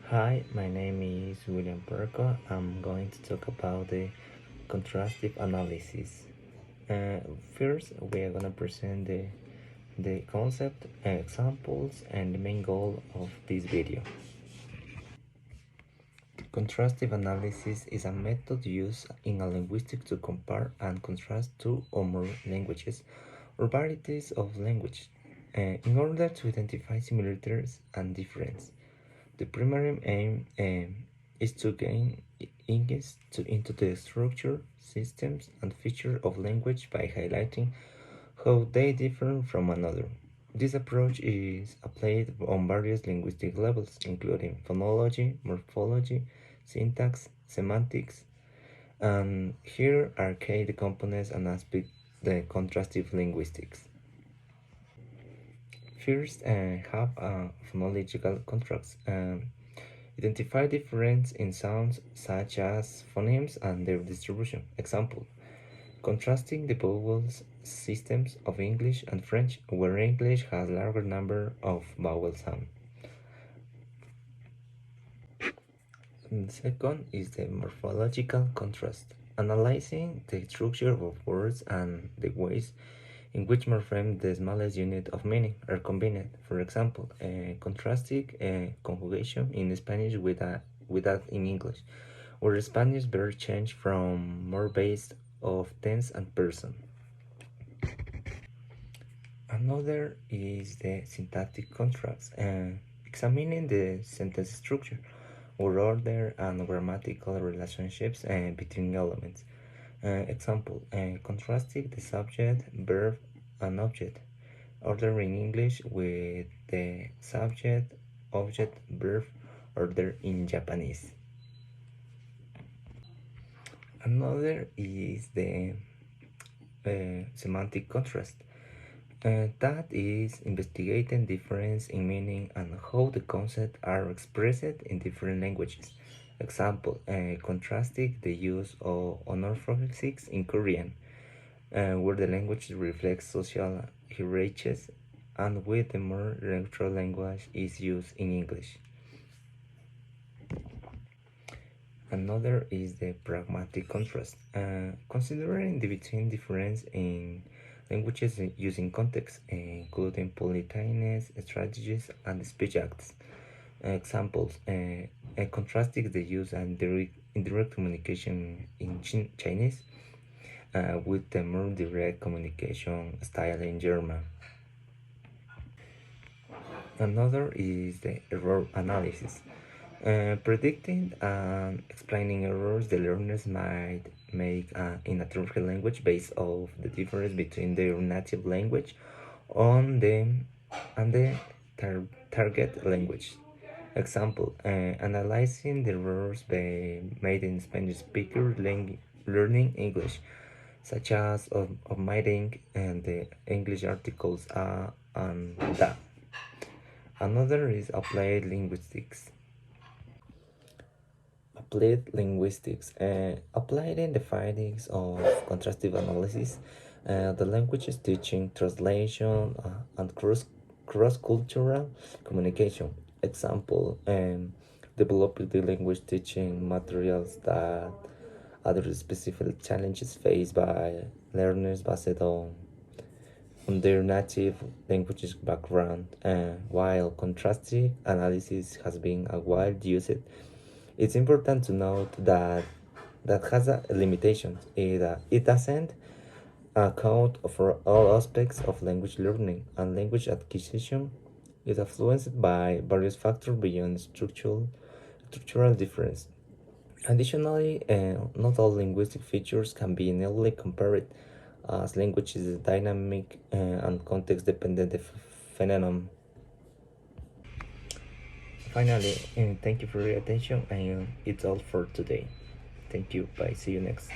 Hi, my name is William Perko. I'm going to talk about the contrastive analysis. Uh, First, we are going to present the concept, examples, and the main goal of this video. Contrastive analysis is a method used in a linguistics to compare and contrast two or more languages or varieties of language in order to identify similarities and differences. The primary aim is to gain insights into the structure, systems, and features of language by highlighting how they differ from another. This approach is applied on various linguistic levels, including phonology, morphology, syntax, semantics, and here are key components and aspects the contrastive linguistics. First, have phonological contrasts. Identify difference in sounds such as phonemes and their distribution. Example, contrasting the vowels systems of English and French, where English has larger number of vowel sounds. And second is the morphological contrast, analyzing the structure of words and the ways in which morpheme the smallest unit of meaning are combined. For example, contrasting conjugation in Spanish with that in English, where Spanish verb change from more based of tense and person. Another is the syntactic contrast, examining the sentence structure or order and grammatical relationships between elements. Example, contrasting the subject, verb, and object. Order in English with the subject, object, verb order in Japanese. Another is the semantic contrast. That is investigating difference in meaning and how the concepts are expressed in different languages. Example, contrasting the use of honorifics in Korean, where the language reflects social hierarchies, and with the more neutral language is used in English. Another is the pragmatic contrast, considering the between difference in languages using context, including politeness, strategies, and speech acts. Examples, contrasting the use and indirect communication in Chinese with the more direct communication style in German. Another is the error analysis. Predicting and explaining errors the learners might make in a target language based off the difference between their native language on the and the target language. Example, analyzing the errors made in Spanish speaker learning English, such as omitting and the English articles and da. Another is applied linguistics, applying the findings of contrastive analysis, the languages teaching, translation, and cross-cultural communication. Example, developing the language teaching materials that address specific challenges faced by learners based on their native languages background. While contrastive analysis has been a wide used, it's important to note that that has a limitation. It doesn't account for all aspects of language learning, and language acquisition is influenced by various factors beyond structural difference. Additionally, not all linguistic features can be neatly compared, as language is a dynamic and context-dependent phenomenon. Finally, thank you for your attention, and it's all for today. Thank you. Bye. See you next.